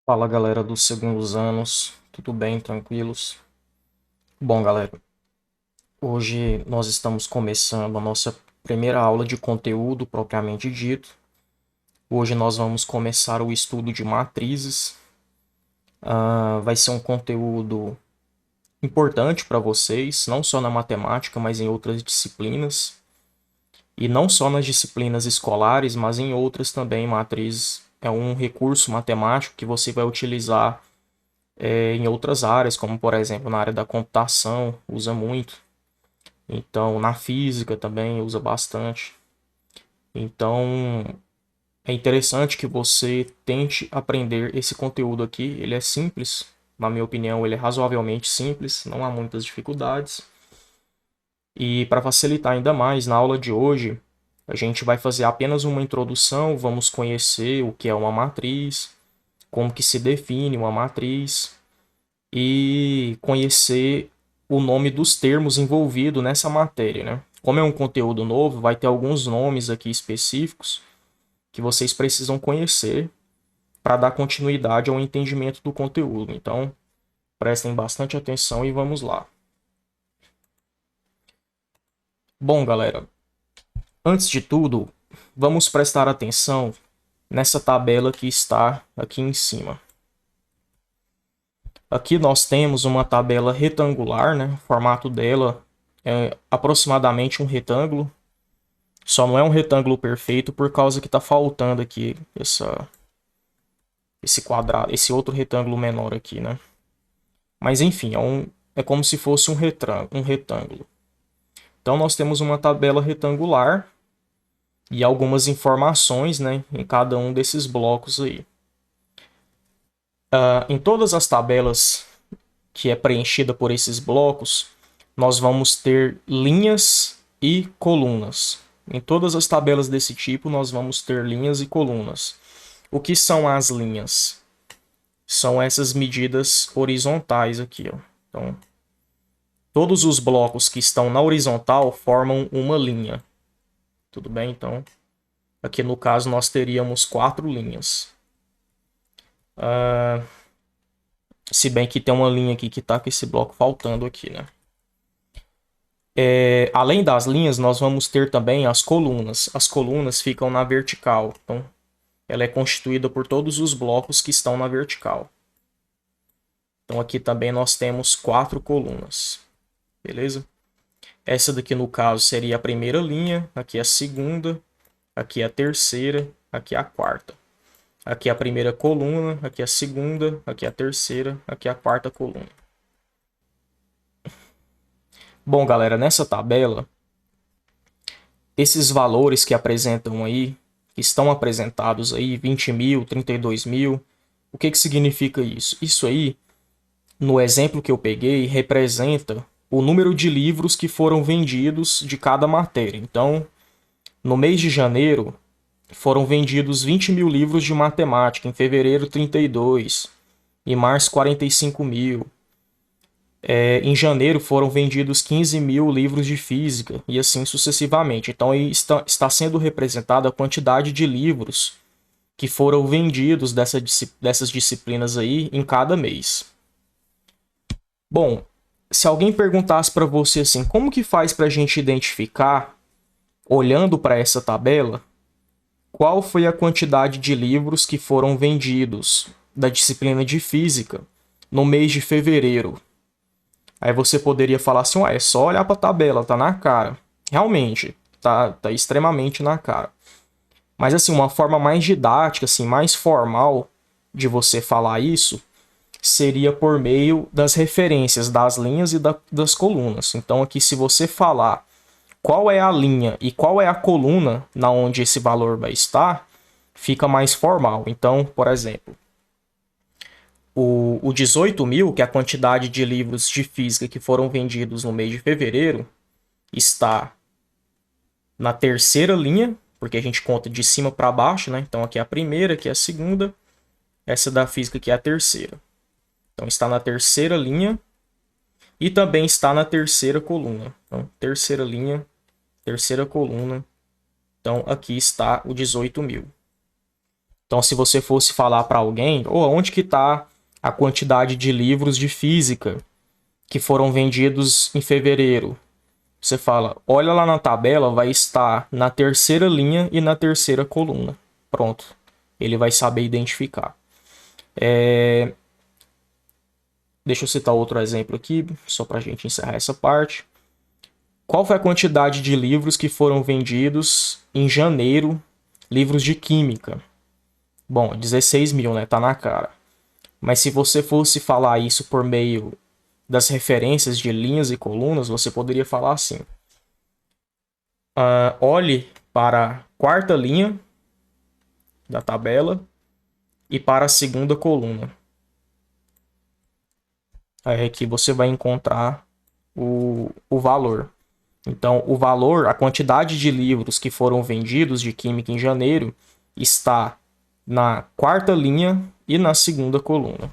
Fala galera dos segundos anos, tudo bem, tranquilos? Bom, galera, hoje nós estamos começando a nossa primeira aula de conteúdo propriamente dito. Hoje nós vamos começar o estudo de matrizes. Vai ser um conteúdo importante para vocês, não só na matemática, mas em outras disciplinas. E não só nas disciplinas escolares, mas em outras também. Matrizes é um recurso matemático que você vai utilizar em outras áreas, como por exemplo na área da computação, usa muito. Então, na física também usa bastante. Então, é interessante que você tente aprender esse conteúdo aqui. Ele é simples, na minha opinião, ele é razoavelmente simples, não há muitas dificuldades. E para facilitar ainda mais, na aula de hoje, a gente vai fazer apenas uma introdução, vamos conhecer o que é uma matriz, como que se define uma matriz, e conhecer o nome dos termos envolvidos nessa matéria, né? Como é um conteúdo novo, vai ter alguns nomes aqui específicos que vocês precisam conhecer para dar continuidade ao entendimento do conteúdo. Então, prestem bastante atenção e vamos lá. Bom, galera, antes de tudo, vamos prestar atenção nessa tabela que está aqui em cima. Aqui nós temos uma tabela retangular, né? O formato dela é aproximadamente um retângulo. Só não é um retângulo perfeito por causa que está faltando aqui esse quadrado, esse outro retângulo menor aqui, né? Mas enfim, é como se fosse um retângulo. Então nós temos uma tabela retangular e algumas informações, né, em cada um desses blocos aí. Em todas as tabelas que é preenchida por esses blocos, nós vamos ter linhas e colunas. Em todas as tabelas desse tipo, nós vamos ter linhas e colunas. O que são as linhas? São essas medidas horizontais aqui, ó. Então, todos os blocos que estão na horizontal formam uma linha. Tudo bem? Então, aqui no caso nós teríamos 4 linhas. Se bem que tem uma linha aqui que está com esse bloco faltando aqui, né? Além das linhas, nós vamos ter também as colunas. As colunas ficam na vertical. Então, ela é constituída por todos os blocos que estão na vertical. Então, aqui também nós temos 4 colunas. Beleza? Essa daqui, no caso, seria a primeira linha. Aqui a segunda. Aqui a terceira. Aqui a quarta. Aqui a primeira coluna. Aqui a segunda. Aqui a terceira. Aqui a quarta coluna. Bom, galera, nessa tabela, esses valores que apresentam aí, que estão apresentados aí, 20 mil, 32 mil, o que que significa isso? Isso aí, no exemplo que eu peguei, representa o número de livros que foram vendidos de cada matéria. Então, no mês de janeiro, foram vendidos 20 mil livros de matemática, em fevereiro, 32, em março, 45 mil. Em janeiro foram vendidos 15 mil livros de física e assim sucessivamente. Então aí está sendo representada a quantidade de livros que foram vendidos dessas disciplinas aí em cada mês. Bom, se alguém perguntasse para você assim, como que faz para a gente identificar, olhando para essa tabela, qual foi a quantidade de livros que foram vendidos da disciplina de física no mês de fevereiro? Aí você poderia falar assim, é só olhar para a tabela, tá na cara. Realmente, tá extremamente na cara. Mas assim, uma forma mais didática, assim, mais formal de você falar isso seria por meio das referências das linhas e das colunas. Então aqui, se você falar qual é a linha e qual é a coluna na onde esse valor vai estar, fica mais formal. Então, por exemplo, o 18 mil, que é a quantidade de livros de física que foram vendidos no mês de fevereiro, está na terceira linha, porque a gente conta de cima para baixo, né? Então aqui é a primeira, aqui é a segunda, essa da física aqui é a terceira. Então está na terceira linha e também está na terceira coluna. Então, terceira linha, terceira coluna. Então aqui está o 18 mil. Então, se você fosse falar para alguém, onde que está a quantidade de livros de física que foram vendidos em fevereiro? Você fala, olha lá na tabela, vai estar na terceira linha e na terceira coluna. Pronto. Ele vai saber identificar. Deixa eu citar outro exemplo aqui, só para a gente encerrar essa parte. Qual foi a quantidade de livros que foram vendidos em janeiro? Livros de química. Bom, 16 mil, né? Tá na cara. Mas se você fosse falar isso por meio das referências de linhas e colunas, você poderia falar assim. Olhe para a quarta linha da tabela e para a segunda coluna. Aí aqui você vai encontrar o valor. Então, o valor, a quantidade de livros que foram vendidos de química em janeiro está na quarta linha e na segunda coluna.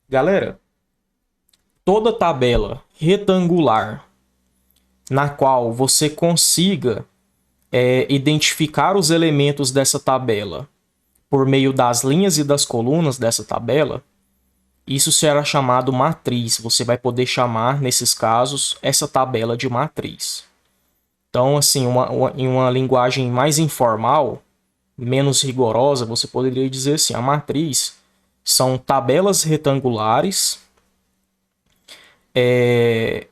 Galera, toda tabela retangular na qual você consiga identificar os elementos dessa tabela por meio das linhas e das colunas dessa tabela, isso será chamado matriz. Você vai poder chamar, nesses casos, essa tabela de matriz. Então, assim, em uma linguagem mais informal, menos rigorosa, você poderia dizer assim, a matriz são tabelas retangulares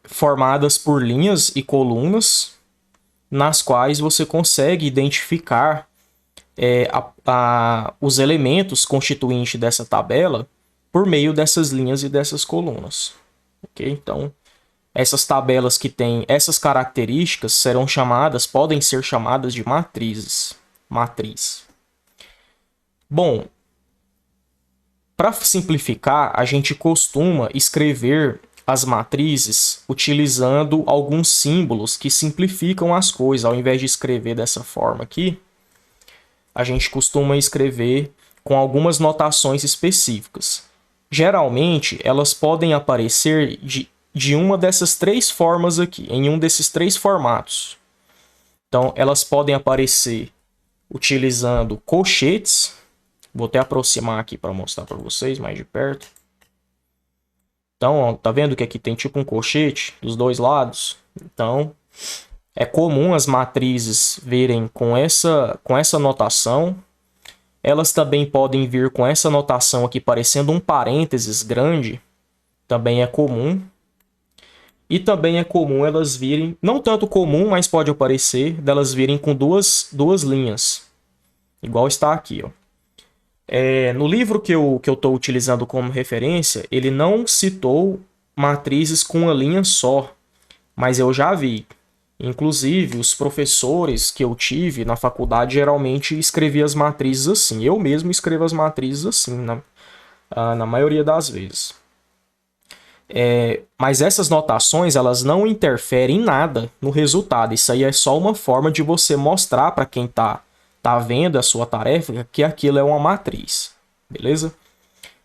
formadas por linhas e colunas, nas quais você consegue identificar os elementos constituintes dessa tabela por meio dessas linhas e dessas colunas. Ok? Então, essas tabelas que têm essas características podem ser chamadas de matrizes. Matriz. Bom, para simplificar, a gente costuma escrever as matrizes utilizando alguns símbolos que simplificam as coisas. Ao invés de escrever dessa forma aqui, a gente costuma escrever com algumas notações específicas. Geralmente, elas podem aparecer de uma dessas três formas aqui, em um desses três formatos. Então, elas podem aparecer utilizando colchetes. Vou até aproximar aqui para mostrar para vocês mais de perto. Então, ó, tá vendo que aqui tem tipo um colchete dos dois lados? Então, é comum as matrizes virem com essa notação. Elas também podem vir com essa notação aqui, parecendo um parênteses grande. Também é comum. E também é comum elas virem, não tanto comum, mas pode aparecer, delas virem com duas linhas. Igual está aqui, ó. No livro que eu estou utilizando como referência, ele não citou matrizes com uma linha só, mas eu já vi. Inclusive, os professores que eu tive na faculdade geralmente escreviam as matrizes assim. Eu mesmo escrevo as matrizes assim, na maioria das vezes. Mas essas notações, elas não interferem em nada no resultado. Isso aí é só uma forma de você mostrar para quem tá vendo a sua tarefa que aquilo é uma matriz, beleza?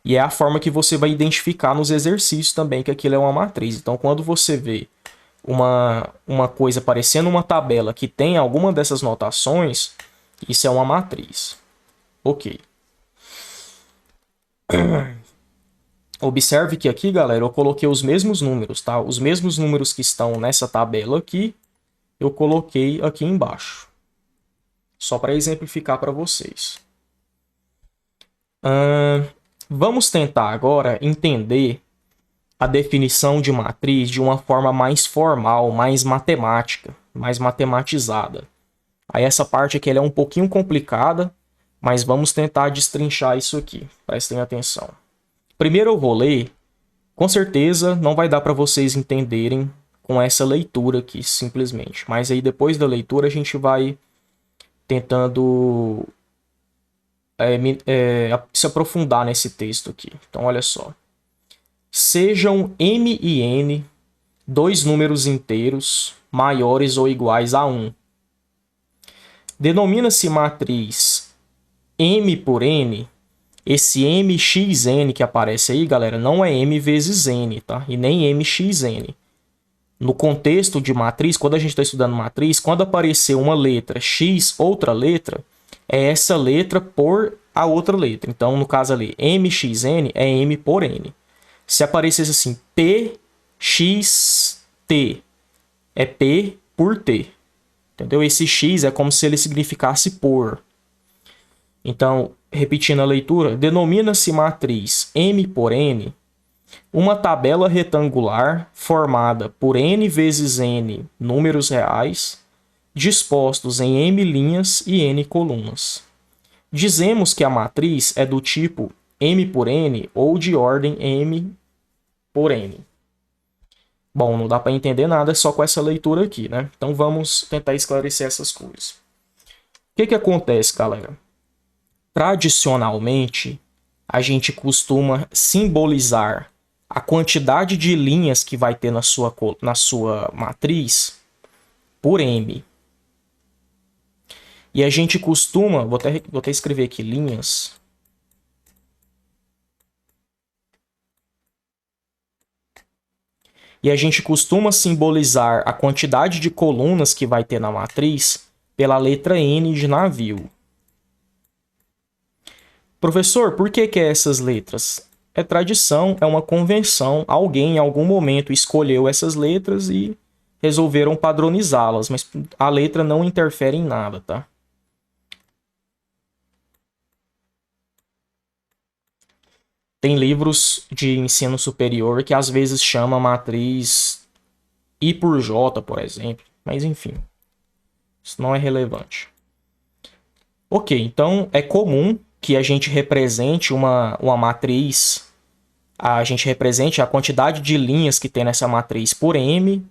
E é a forma que você vai identificar nos exercícios também que aquilo é uma matriz. Então, quando você vê uma coisa parecendo uma tabela que tem alguma dessas notações, isso é uma matriz. Ok. Observe que aqui, galera, eu coloquei os mesmos números, tá? Os mesmos números que estão nessa tabela aqui, eu coloquei aqui embaixo. Só para exemplificar para vocês. Vamos tentar agora entender a definição de matriz de uma forma mais formal, mais matemática, mais matematizada. Aí essa parte aqui ela é um pouquinho complicada, mas vamos tentar destrinchar isso aqui. Prestem atenção. Primeiro eu vou ler. Com certeza não vai dar para vocês entenderem com essa leitura aqui, simplesmente. Mas aí depois da leitura a gente vai tentando se aprofundar nesse texto aqui. Então, olha só. Sejam M e N dois números inteiros maiores ou iguais a 1. Denomina-se matriz M por N. Esse MXN que aparece aí, galera, não é M vezes N, tá? E nem MXN. No contexto de matriz, quando a gente está estudando matriz, quando aparecer uma letra X, outra letra, é essa letra por a outra letra. Então, no caso ali, MXN é M por N. Se aparecesse assim, PXT, é P por T. Entendeu? Esse X é como se ele significasse por. Então, repetindo a leitura, denomina-se matriz M por N uma tabela retangular formada por N vezes N números reais, dispostos em M linhas e N colunas. Dizemos que a matriz é do tipo M por N ou de ordem M por N. Bom, não dá para entender nada só com essa leitura aqui, né? Então vamos tentar esclarecer essas coisas. O que acontece, galera? Tradicionalmente, a gente costuma simbolizar a quantidade de linhas que vai ter na sua matriz por M. E a gente costuma, vou até escrever aqui linhas. E a gente costuma simbolizar a quantidade de colunas que vai ter na matriz pela letra N de navio. Professor, por que essas letras? É tradição, é uma convenção. Alguém em algum momento escolheu essas letras e resolveram padronizá-las, mas a letra não interfere em nada, tá? Tem livros de ensino superior que às vezes chama a matriz I por J, por exemplo. Mas enfim, isso não é relevante. Ok, então é comum que a gente represente uma matriz, a gente represente a quantidade de linhas que tem nessa matriz por M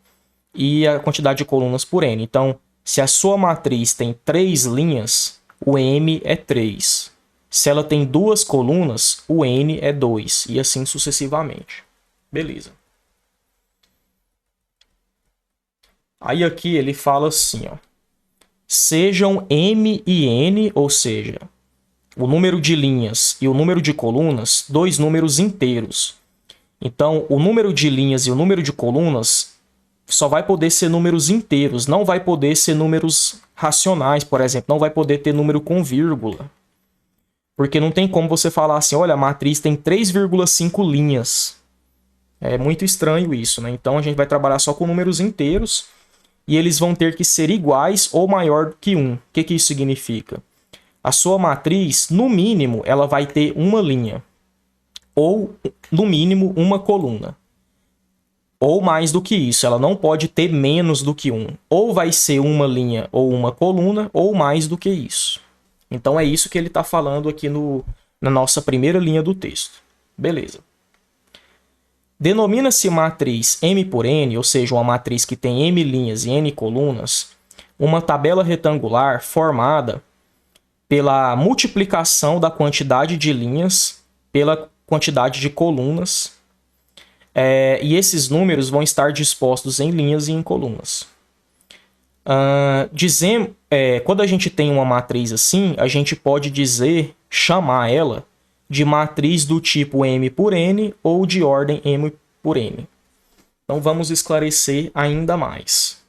e a quantidade de colunas por N. Então, se a sua matriz tem 3 linhas, o M é 3. Se ela tem 2 colunas, o N é 2, e assim sucessivamente. Beleza. Aí aqui ele fala assim, ó. Sejam M e N, ou seja, o número de linhas e o número de colunas, 2 números inteiros. Então, o número de linhas e o número de colunas só vai poder ser números inteiros, não vai poder ser números racionais, por exemplo, não vai poder ter número com vírgula. Porque não tem como você falar assim, olha, a matriz tem 3,5 linhas. É muito estranho isso, né? Então a gente vai trabalhar só com números inteiros e eles vão ter que ser iguais ou maior que 1. O que isso significa? A sua matriz, no mínimo, ela vai ter uma linha. Ou, no mínimo, uma coluna. Ou mais do que isso, ela não pode ter menos do que 1. Ou vai ser uma linha ou uma coluna, ou mais do que isso. Então é isso que ele está falando aqui na nossa primeira linha do texto. Beleza. Denomina-se matriz M por N, ou seja, uma matriz que tem M linhas e N colunas, uma tabela retangular formada pela multiplicação da quantidade de linhas pela quantidade de colunas. E esses números vão estar dispostos em linhas e em colunas. Quando a gente tem uma matriz assim, a gente pode chamar ela de matriz do tipo M por N ou de ordem M por N. Então vamos esclarecer ainda mais.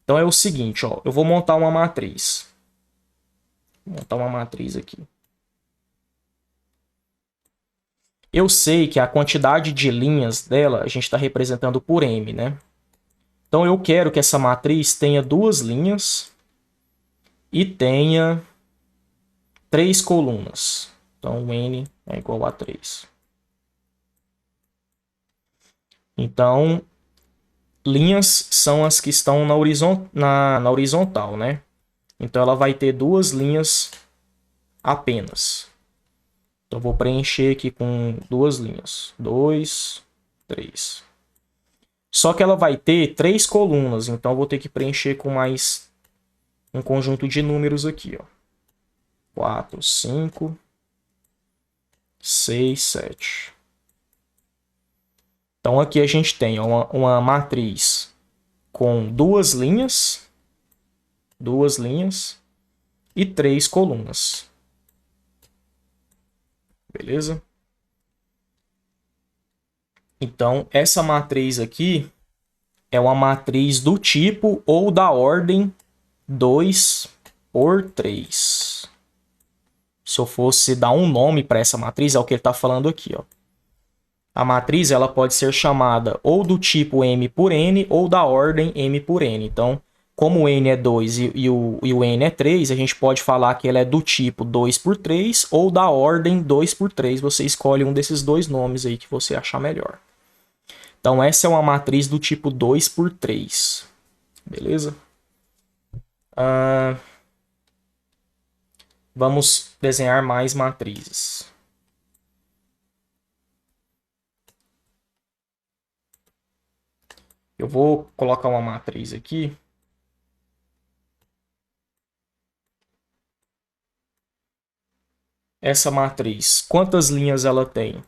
Então é o seguinte, ó, eu vou montar uma matriz. Vou montar uma matriz aqui. Eu sei que a quantidade de linhas dela a gente está representando por M, né? Então eu quero que essa matriz tenha 2 linhas e tenha 3 colunas. Então N é igual a 3. Então, linhas são as que estão na horizontal, né? Então ela vai ter 2 linhas apenas. Então vou preencher aqui com 2 linhas. 2, 3. Só que ela vai ter 3 colunas, então eu vou ter que preencher com mais um conjunto de números aqui, ó. 4, 5, 6, 7. Então aqui a gente tem uma matriz com 2 linhas e 3 colunas. Beleza? Então, essa matriz aqui é uma matriz do tipo ou da ordem 2 por 3. se eu fosse dar um nome para essa matriz, é o que ele está falando aqui, ó. A matriz ela pode ser chamada ou do tipo M por N ou da ordem M por N. Então, como o N é 2 e o N é 3, a gente pode falar que ela é do tipo 2 por 3 ou da ordem 2 por 3. Você escolhe um desses dois nomes aí que você achar melhor. Então, essa é uma matriz do tipo 2 por 3. Beleza? Vamos desenhar mais matrizes. Eu vou colocar uma matriz aqui. Essa matriz, quantas linhas ela tem?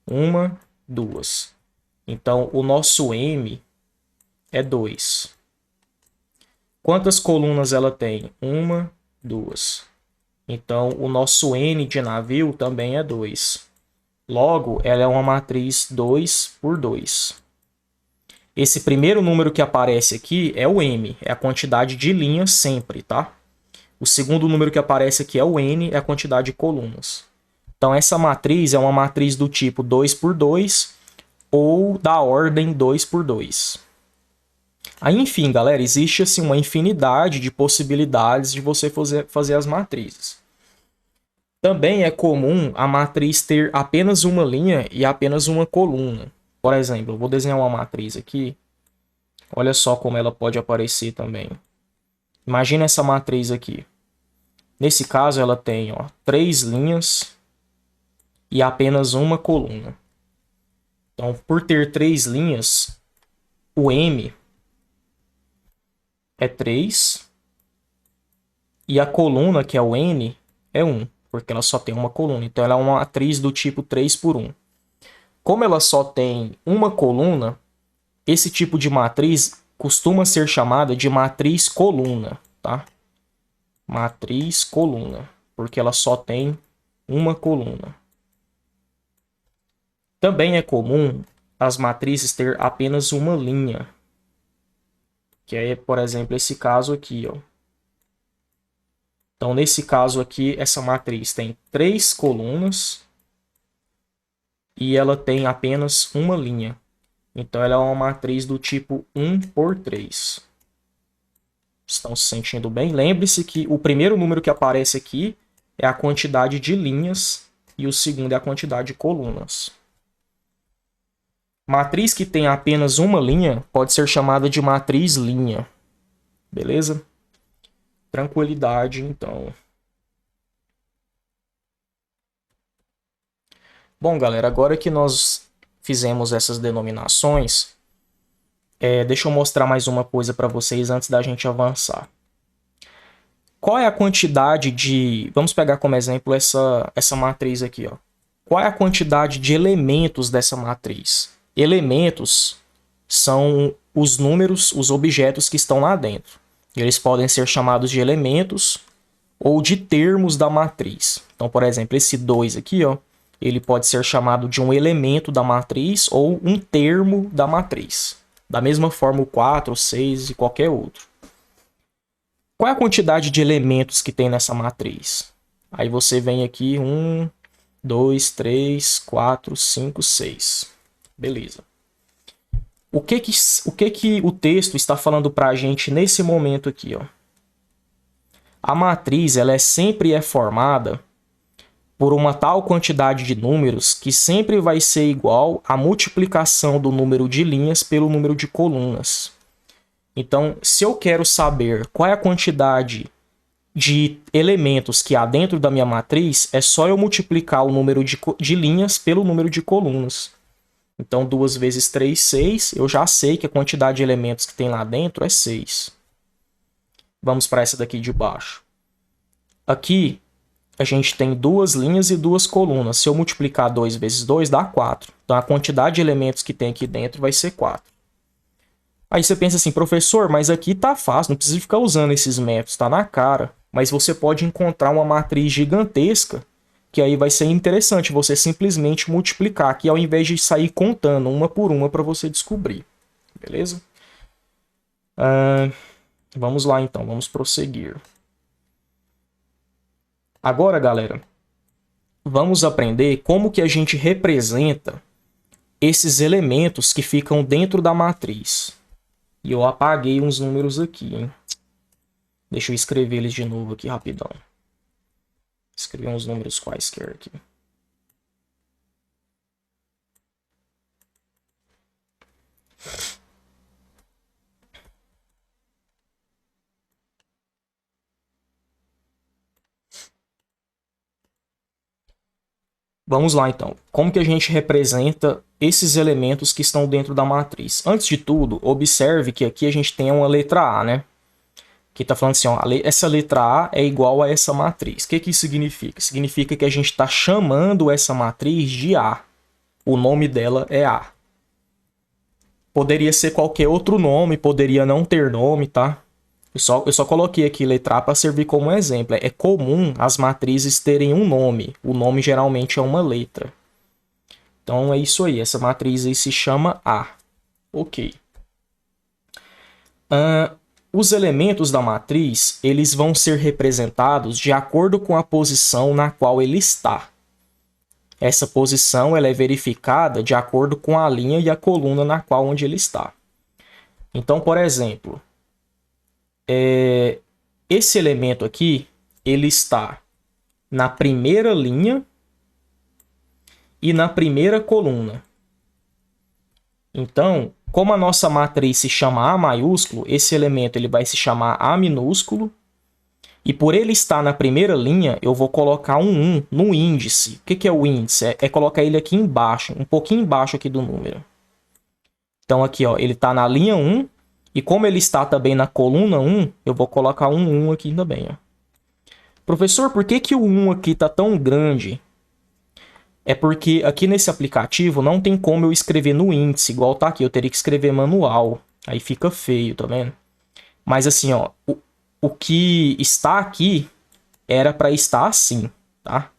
Uma, duas. Então, o nosso M é 2. Quantas colunas ela tem? Uma, duas. Então, o nosso N de navio também é 2. Logo, ela é uma matriz 2 por 2. Esse primeiro número que aparece aqui é o M, é a quantidade de linhas sempre, tá? O segundo número que aparece aqui é o N, é a quantidade de colunas. Então, essa matriz é uma matriz do tipo 2 por 2 ou da ordem 2 por 2. Aí, enfim, galera, existe assim, uma infinidade de possibilidades de você fazer as matrizes. Também é comum a matriz ter apenas uma linha e apenas uma coluna. Por exemplo, eu vou desenhar uma matriz aqui. Olha só como ela pode aparecer também. Imagina essa matriz aqui. Nesse caso, ela tem 3 linhas e apenas uma coluna. Então, por ter 3 linhas, o M é 3 e a coluna, que é o N, é 1, porque ela só tem uma coluna. Então, ela é uma matriz do tipo 3 por 1. Como ela só tem uma coluna, esse tipo de matriz costuma ser chamada de matriz coluna, tá? Matriz coluna, porque ela só tem uma coluna. Também é comum as matrizes ter apenas uma linha, que é, por exemplo, esse caso aqui, ó. Então, nesse caso aqui, essa matriz tem 3 colunas e ela tem apenas uma linha. Então, ela é uma matriz do tipo 1 por 3. Estão se sentindo bem? Lembre-se que o primeiro número que aparece aqui é a quantidade de linhas e o segundo é a quantidade de colunas. Matriz que tem apenas uma linha pode ser chamada de matriz linha. Beleza? Tranquilidade, então. Bom, galera, agora que nós fizemos essas denominações, deixa eu mostrar mais uma coisa para vocês antes da gente avançar. Qual é a quantidade de... Vamos pegar como exemplo essa matriz aqui, ó. Qual é a quantidade de elementos dessa matriz? Elementos são os números, os objetos que estão lá dentro. Eles podem ser chamados de elementos ou de termos da matriz. Então, por exemplo, esse 2 aqui, ó, ele pode ser chamado de um elemento da matriz ou um termo da matriz. Da mesma forma, o 4, o 6 e qualquer outro. Qual é a quantidade de elementos que tem nessa matriz? Aí você vem aqui, 1, 2, 3, 4, 5, 6. Beleza. O que o texto está falando para a gente nesse momento aqui, ó? A matriz ela sempre é formada por uma tal quantidade de números que sempre vai ser igual à multiplicação do número de linhas pelo número de colunas. Então, se eu quero saber qual é a quantidade de elementos que há dentro da minha matriz, é só eu multiplicar o número de linhas pelo número de colunas. Então, 2 vezes 3, 6. Eu já sei que a quantidade de elementos que tem lá dentro é 6. Vamos para essa daqui de baixo. Aqui, a gente tem 2 linhas e 2 colunas. Se eu multiplicar 2 vezes 2, dá 4. Então, a quantidade de elementos que tem aqui dentro vai ser 4. Aí você pensa assim, professor, mas aqui tá fácil, não precisa ficar usando esses métodos, tá na cara. Mas você pode encontrar uma matriz gigantesca, que aí vai ser interessante você simplesmente multiplicar aqui, ao invés de sair contando uma por uma para você descobrir. Beleza? Vamos lá então, vamos prosseguir. Agora, galera, vamos aprender como que a gente representa esses elementos que ficam dentro da matriz. E eu apaguei uns números aqui, hein? Deixa eu escrever eles de novo aqui rapidão. Escrever uns números quaisquer aqui. Vamos lá então. Como que a gente representa esses elementos que estão dentro da matriz? Antes de tudo, observe que aqui a gente tem uma letra A, né? Que está falando assim, ó, essa letra A é igual a essa matriz. O que que isso significa? Significa que a gente está chamando essa matriz de A. O nome dela é A. Poderia ser qualquer outro nome, poderia não ter nome, tá? Eu só coloquei aqui letra A para servir como exemplo. É comum as matrizes terem um nome. O nome geralmente é uma letra. Então é isso aí. Essa matriz aí se chama A. Ok. Os elementos da matriz, eles vão ser representados de acordo com a posição na qual ele está. Essa posição ela é verificada de acordo com a linha e a coluna na qual onde ele está. Então, por exemplo, esse elemento aqui, ele está na primeira linha e na primeira coluna. Então, como a nossa matriz se chama A maiúsculo, esse elemento ele vai se chamar A minúsculo. E por ele estar na primeira linha, eu vou colocar um 1 no índice. O que é o índice? É colocar ele aqui embaixo, um pouquinho embaixo aqui do número. Então aqui, ó, ele está na linha 1. E como ele está também na coluna 1, eu vou colocar um 1 aqui também, ó. Professor, por que o 1 aqui está tão grande? É porque aqui nesse aplicativo não tem como eu escrever no índice, igual tá aqui. Eu teria que escrever manual. Aí fica feio, tá vendo? Mas assim, ó, o que está aqui era para estar assim, tá?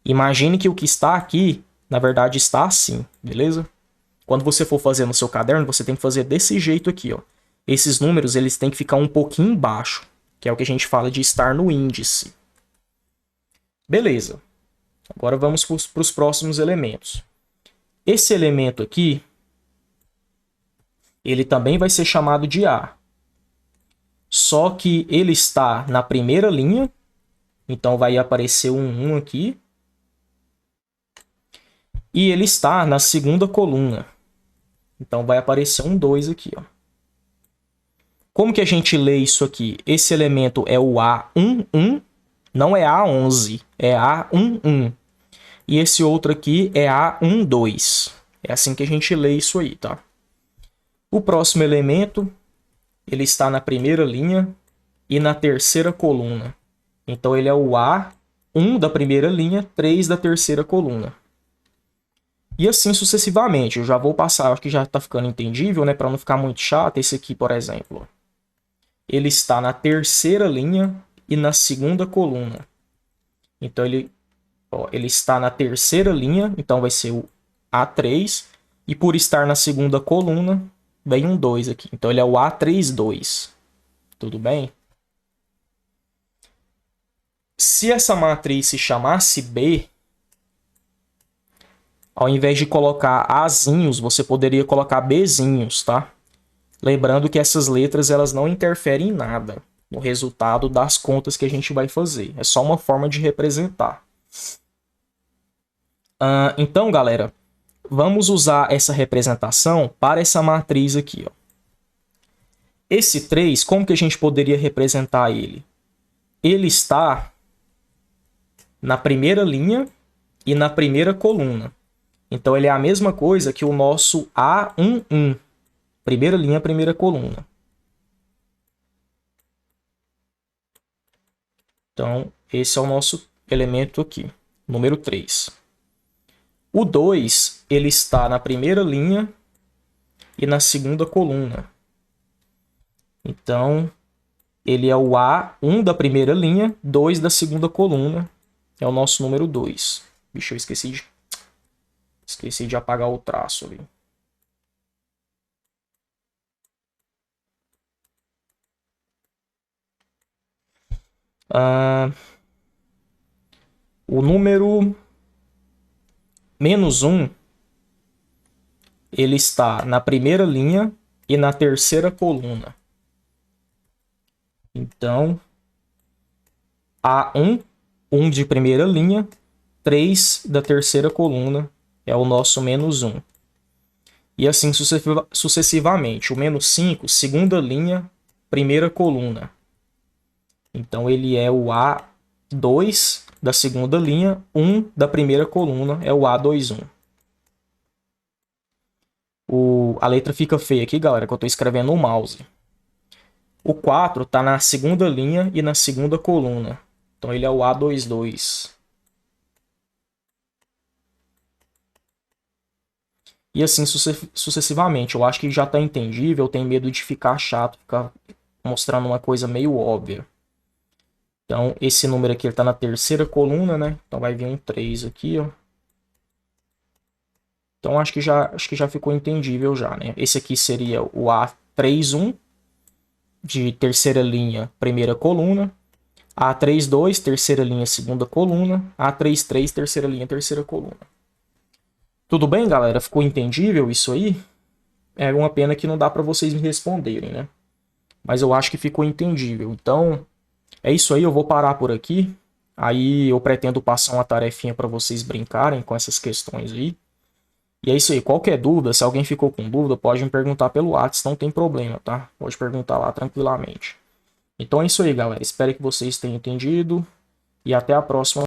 Imagine que o que está aqui, na verdade, está assim, beleza? Quando você for fazer no seu caderno, você tem que fazer desse jeito aqui, ó. Esses números, eles têm que ficar um pouquinho embaixo, que é o que a gente fala de estar no índice. Beleza. Agora vamos para os próximos elementos. Esse elemento aqui, ele também vai ser chamado de A. Só que ele está na primeira linha, então vai aparecer um 1 aqui. E ele está na segunda coluna. Então vai aparecer um 2 aqui, ó. Como que a gente lê isso aqui? Esse elemento é o A11, não é A11, é A11. E esse outro aqui é A12. É assim que a gente lê isso aí, tá? O próximo elemento, ele está na primeira linha e na terceira coluna. Então ele é o A1 da primeira linha, 3 da terceira coluna. E assim sucessivamente. Eu já vou passar, acho que já está ficando entendível, né? Para não ficar muito chato. Esse aqui, por exemplo. Ele está na terceira linha e na segunda coluna. Então ele está na terceira linha, então vai ser o A3. E por estar na segunda coluna, vem um 2 aqui. Então ele é o A32. Tudo bem? Se essa matriz se chamasse B, ao invés de colocar Azinhos, você poderia colocar Bzinhos, tá? Lembrando que essas letras elas não interferem em nada no resultado das contas que a gente vai fazer. É só uma forma de representar. Então, galera, vamos usar essa representação para essa matriz aqui, ó. Esse 3, como que a gente poderia representar ele? Ele está na primeira linha e na primeira coluna. Então, ele é a mesma coisa que o nosso A11. Primeira linha, primeira coluna. Então, esse é o nosso elemento aqui, número 3. O 2, ele está na primeira linha e na segunda coluna. Então, ele é o A1 da primeira linha, 2 da segunda coluna. É o nosso número 2. Bicho, eu esqueci de apagar o traço ali. O número menos 1, ele está na primeira linha e na terceira coluna. Então, A1, 1 de primeira linha, 3 da terceira coluna, é o nosso menos 1. E assim sucessivamente. O menos 5, segunda linha, primeira coluna. Então ele é o A2 da segunda linha, 1 da primeira coluna é o A21. A letra fica feia aqui, galera, que eu estou escrevendo no mouse. O 4 está na segunda linha e na segunda coluna. Então ele é o A22. E assim sucessivamente. Eu acho que já está entendível. Eu tenho medo de ficar chato, ficar mostrando uma coisa meio óbvia. Então esse número aqui está na terceira coluna, né? Então vai vir um 3 aqui, ó. Então acho que já ficou entendível já, né? Esse aqui seria o A31 de terceira linha, primeira coluna. A32, terceira linha, segunda coluna. A33, terceira linha, terceira coluna. Tudo bem, galera? Ficou entendível isso aí? É uma pena que não dá para vocês me responderem, né? Mas eu acho que ficou entendível. Então, é isso aí. Eu vou parar por aqui. Aí eu pretendo passar uma tarefinha para vocês brincarem com essas questões aí. E é isso aí. Qualquer dúvida, se alguém ficou com dúvida, pode me perguntar pelo WhatsApp, não tem problema, tá? Pode perguntar lá tranquilamente. Então é isso aí, galera. Espero que vocês tenham entendido. E até a próxima.